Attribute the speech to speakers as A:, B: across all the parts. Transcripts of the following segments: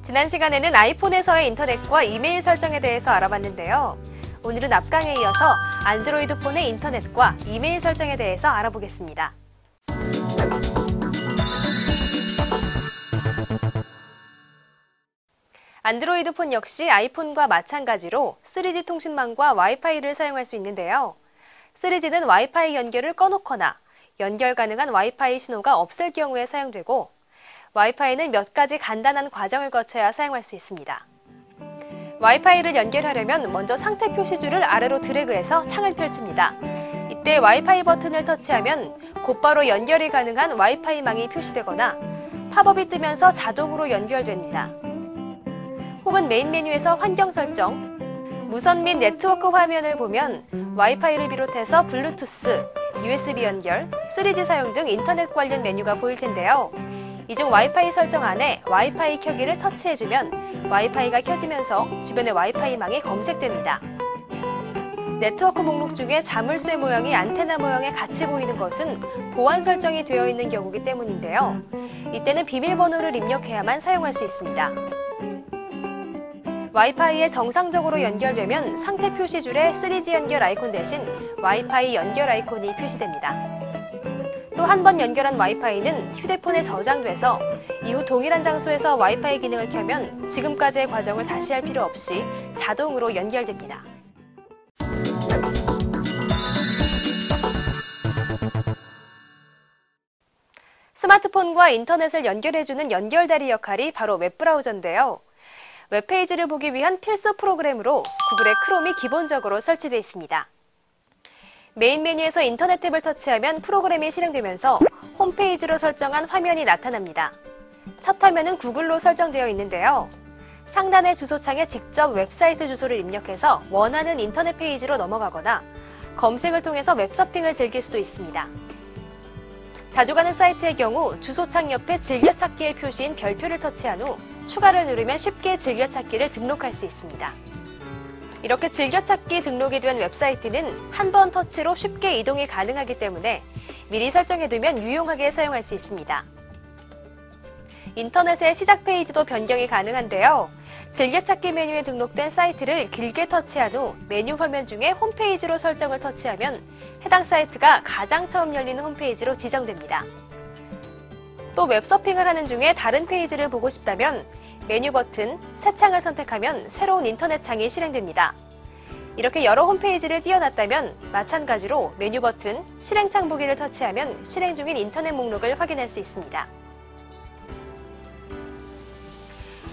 A: 지난 시간에는 아이폰에서의 인터넷과 이메일 설정에 대해서 알아봤는데요. 오늘은 앞강에 이어서 안드로이드 폰의 인터넷과 이메일 설정에 대해서 알아보겠습니다. 안드로이드 폰 역시 아이폰과 마찬가지로 3G 통신망과 와이파이를 사용할 수 있는데요. 3G는 와이파이 연결을 꺼놓거나 연결 가능한 와이파이 신호가 없을 경우에 사용되고, 와이파이는 몇 가지 간단한 과정을 거쳐야 사용할 수 있습니다. 와이파이를 연결하려면 먼저 상태 표시줄을 아래로 드래그해서 창을 펼칩니다. 이때 와이파이 버튼을 터치하면 곧바로 연결이 가능한 와이파이망이 표시되거나 팝업이 뜨면서 자동으로 연결됩니다. 혹은 메인 메뉴에서 환경 설정, 무선 및 네트워크 화면을 보면 와이파이를 비롯해서 블루투스, USB 연결, 3G 사용 등 인터넷 관련 메뉴가 보일 텐데요. 이 중 와이파이 설정 안에 와이파이 켜기를 터치해주면 와이파이가 켜지면서 주변의 와이파이망이 검색됩니다. 네트워크 목록 중에 자물쇠 모양이 안테나 모양에 같이 보이는 것은 보안 설정이 되어 있는 경우이기 때문인데요. 이때는 비밀번호를 입력해야만 사용할 수 있습니다. 와이파이에 정상적으로 연결되면 상태 표시줄에 3G 연결 아이콘 대신 와이파이 연결 아이콘이 표시됩니다. 또 한 번 연결한 와이파이는 휴대폰에 저장돼서 이후 동일한 장소에서 와이파이 기능을 켜면 지금까지의 과정을 다시 할 필요 없이 자동으로 연결됩니다. 스마트폰과 인터넷을 연결해주는 연결다리 역할이 바로 웹브라우저인데요. 웹페이지를 보기 위한 필수 프로그램으로 구글의 크롬이 기본적으로 설치되어 있습니다. 메인 메뉴에서 인터넷 탭을 터치하면 프로그램이 실행되면서 홈페이지로 설정한 화면이 나타납니다. 첫 화면은 구글로 설정되어 있는데요. 상단의 주소창에 직접 웹사이트 주소를 입력해서 원하는 인터넷 페이지로 넘어가거나 검색을 통해서 웹서핑을 즐길 수도 있습니다. 자주 가는 사이트의 경우 주소창 옆에 즐겨찾기의 표시인 별표를 터치한 후 추가를 누르면 쉽게 즐겨찾기를 등록할 수 있습니다. 이렇게 즐겨찾기 등록이 된 웹사이트는 한 번 터치로 쉽게 이동이 가능하기 때문에 미리 설정해두면 유용하게 사용할 수 있습니다. 인터넷의 시작 페이지도 변경이 가능한데요. 즐겨찾기 메뉴에 등록된 사이트를 길게 터치한 후 메뉴 화면 중에 홈페이지로 설정을 터치하면 해당 사이트가 가장 처음 열리는 홈페이지로 지정됩니다. 또 웹서핑을 하는 중에 다른 페이지를 보고 싶다면 메뉴 버튼, 새 창을 선택하면 새로운 인터넷 창이 실행됩니다. 이렇게 여러 홈페이지를 띄워놨다면 마찬가지로 메뉴 버튼, 실행창 보기를 터치하면 실행 중인 인터넷 목록을 확인할 수 있습니다.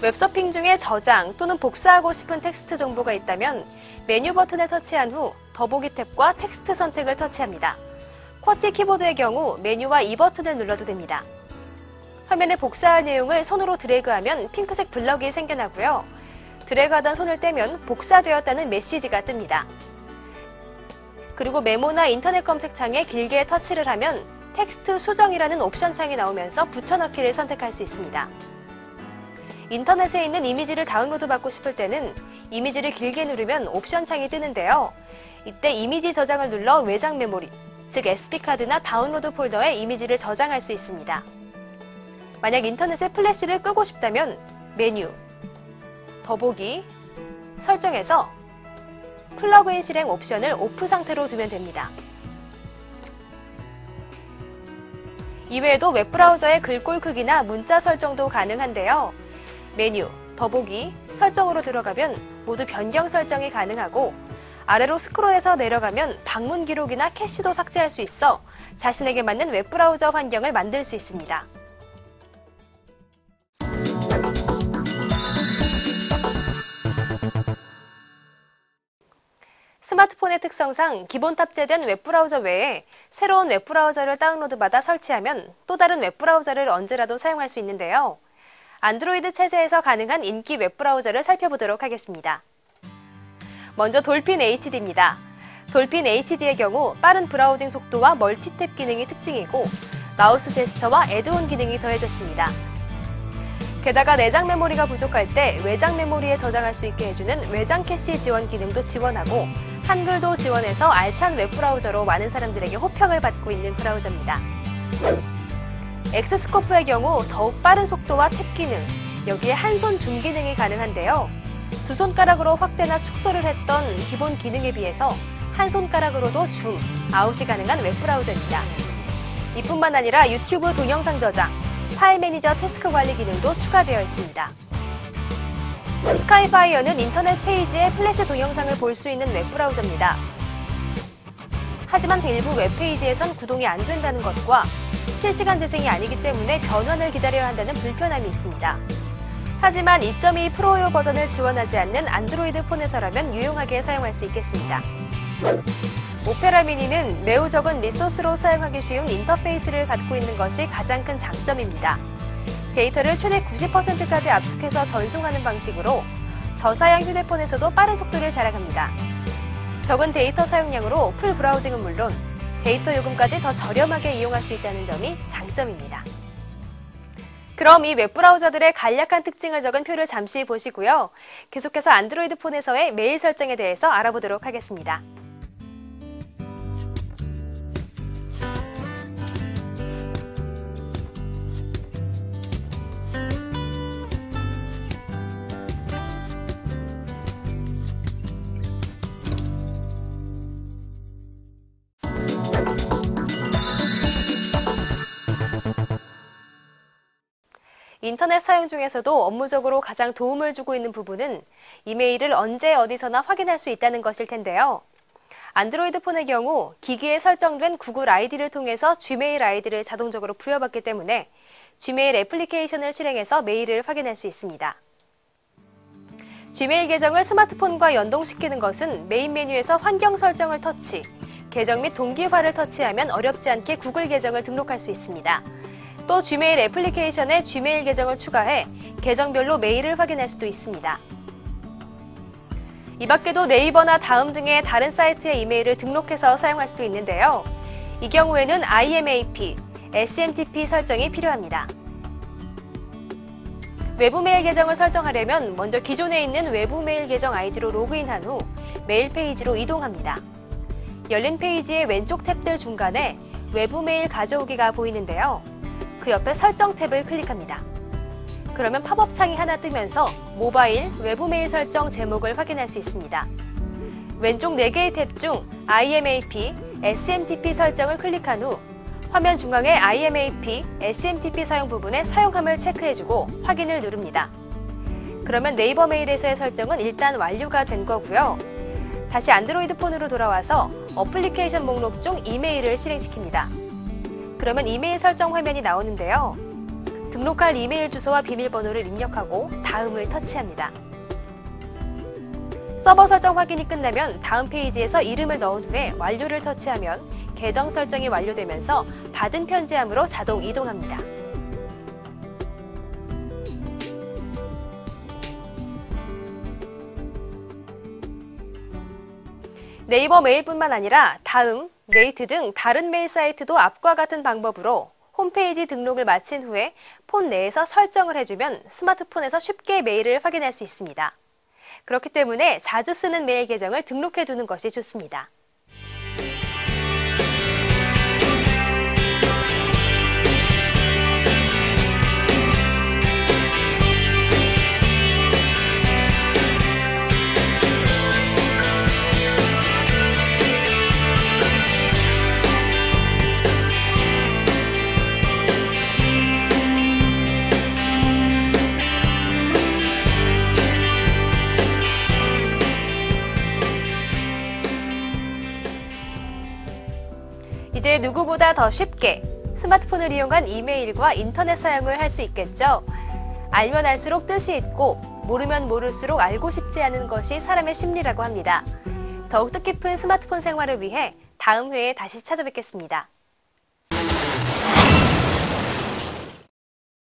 A: 웹서핑 중에 저장 또는 복사하고 싶은 텍스트 정보가 있다면 메뉴 버튼을 터치한 후 더보기 탭과 텍스트 선택을 터치합니다. 쿼티 키보드의 경우 메뉴와 이 버튼을 눌러도 됩니다. 화면에 복사할 내용을 손으로 드래그하면 핑크색 블럭이 생겨나고요. 드래그하던 손을 떼면 복사되었다는 메시지가 뜹니다. 그리고 메모나 인터넷 검색창에 길게 터치를 하면 텍스트 수정이라는 옵션 창이 나오면서 붙여넣기를 선택할 수 있습니다. 인터넷에 있는 이미지를 다운로드 받고 싶을 때는 이미지를 길게 누르면 옵션 창이 뜨는데요. 이때 이미지 저장을 눌러 외장 메모리, 즉 SD카드나 다운로드 폴더에 이미지를 저장할 수 있습니다. 만약 인터넷에 플래시를 끄고 싶다면 메뉴, 더보기, 설정에서 플러그인 실행 옵션을 오프 상태로 두면 됩니다. 이외에도 웹브라우저의 글꼴 크기나 문자 설정도 가능한데요. 메뉴, 더보기, 설정으로 들어가면 모두 변경 설정이 가능하고 아래로 스크롤해서 내려가면 방문 기록이나 캐시도 삭제할 수 있어 자신에게 맞는 웹브라우저 환경을 만들 수 있습니다. 스마트폰의 특성상 기본 탑재된 웹브라우저 외에 새로운 웹브라우저를 다운로드받아 설치하면 또 다른 웹브라우저를 언제라도 사용할 수 있는데요. 안드로이드 체제에서 가능한 인기 웹브라우저를 살펴보도록 하겠습니다. 먼저 돌핀 HD입니다. 돌핀 HD의 경우 빠른 브라우징 속도와 멀티탭 기능이 특징이고 마우스 제스처와 애드온 기능이 더해졌습니다. 게다가 내장 메모리가 부족할 때 외장 메모리에 저장할 수 있게 해주는 외장 캐시 지원 기능도 지원하고 한글도 지원해서 알찬 웹브라우저로 많은 사람들에게 호평을 받고 있는 브라우저입니다. 엑스스코프의 경우 더욱 빠른 속도와 탭 기능, 여기에 한 손 줌 기능이 가능한데요. 두 손가락으로 확대나 축소를 했던 기본 기능에 비해서 한 손가락으로도 줌, 아웃이 가능한 웹브라우저입니다. 이뿐만 아니라 유튜브 동영상 저장, 파일 매니저 태스크 관리 기능도 추가되어 있습니다. 스카이파이어는 인터넷 페이지에 플래시 동영상을 볼 수 있는 웹브라우저입니다. 하지만 일부 웹페이지에선 구동이 안 된다는 것과 실시간 재생이 아니기 때문에 변환을 기다려야 한다는 불편함이 있습니다. 하지만 2.2 프로용 버전을 지원하지 않는 안드로이드 폰에서라면 유용하게 사용할 수 있겠습니다. 오페라 미니는 매우 적은 리소스로 사용하기 쉬운 인터페이스를 갖고 있는 것이 가장 큰 장점입니다. 데이터를 최대 90%까지 압축해서 전송하는 방식으로 저사양 휴대폰에서도 빠른 속도를 자랑합니다. 적은 데이터 사용량으로 풀 브라우징은 물론 데이터 요금까지 더 저렴하게 이용할 수 있다는 점이 장점입니다. 그럼 이 웹브라우저들의 간략한 특징을 적은 표를 잠시 보시고요. 계속해서 안드로이드 폰에서의 메일 설정에 대해서 알아보도록 하겠습니다. 인터넷 사용 중에서도 업무적으로 가장 도움을 주고 있는 부분은 이메일을 언제 어디서나 확인할 수 있다는 것일 텐데요. 안드로이드 폰의 경우 기기에 설정된 구글 아이디를 통해서 Gmail 아이디를 자동적으로 부여받기 때문에 Gmail 애플리케이션을 실행해서 메일을 확인할 수 있습니다. Gmail 계정을 스마트폰과 연동시키는 것은 메인 메뉴에서 환경 설정을 터치, 계정 및 동기화를 터치하면 어렵지 않게 구글 계정을 등록할 수 있습니다. 또 Gmail 애플리케이션에 Gmail 계정을 추가해 계정별로 메일을 확인할 수도 있습니다. 이 밖에도 네이버나 다음 등의 다른 사이트의 이메일을 등록해서 사용할 수도 있는데요. 이 경우에는 IMAP, SMTP 설정이 필요합니다. 외부 메일 계정을 설정하려면 먼저 기존에 있는 외부 메일 계정 아이디로 로그인한 후 메일 페이지로 이동합니다. 열린 페이지의 왼쪽 탭들 중간에 외부 메일 가져오기가 보이는데요. 그 옆에 설정 탭을 클릭합니다. 그러면 팝업 창이 하나 뜨면서 모바일, 외부 메일 설정 제목을 확인할 수 있습니다. 왼쪽 4개의 탭 중 IMAP, SMTP 설정을 클릭한 후 화면 중앙의 IMAP, SMTP 사용 부분에 사용함을 체크해주고 확인을 누릅니다. 그러면 네이버 메일에서의 설정은 일단 완료가 된 거고요. 다시 안드로이드 폰으로 돌아와서 어플리케이션 목록 중 이메일을 실행시킵니다. 그러면 이메일 설정 화면이 나오는데요. 등록할 이메일 주소와 비밀번호를 입력하고 다음을 터치합니다. 서버 설정 확인이 끝나면 다음 페이지에서 이름을 넣은 후에 완료를 터치하면 계정 설정이 완료되면서 받은 편지함으로 자동 이동합니다. 네이버 메일뿐만 아니라 다음, 네이트 등 다른 메일 사이트도 앞과 같은 방법으로 홈페이지 등록을 마친 후에 폰 내에서 설정을 해주면 스마트폰에서 쉽게 메일을 확인할 수 있습니다. 그렇기 때문에 자주 쓰는 메일 계정을 등록해두는 것이 좋습니다. 이제 누구보다 더 쉽게 스마트폰을 이용한 이메일과 인터넷 사용을 할 수 있겠죠. 알면 알수록 뜻이 있고 모르면 모를수록 알고 싶지 않은 것이 사람의 심리라고 합니다. 더욱 뜻깊은 스마트폰 생활을 위해 다음 회에 다시 찾아뵙겠습니다.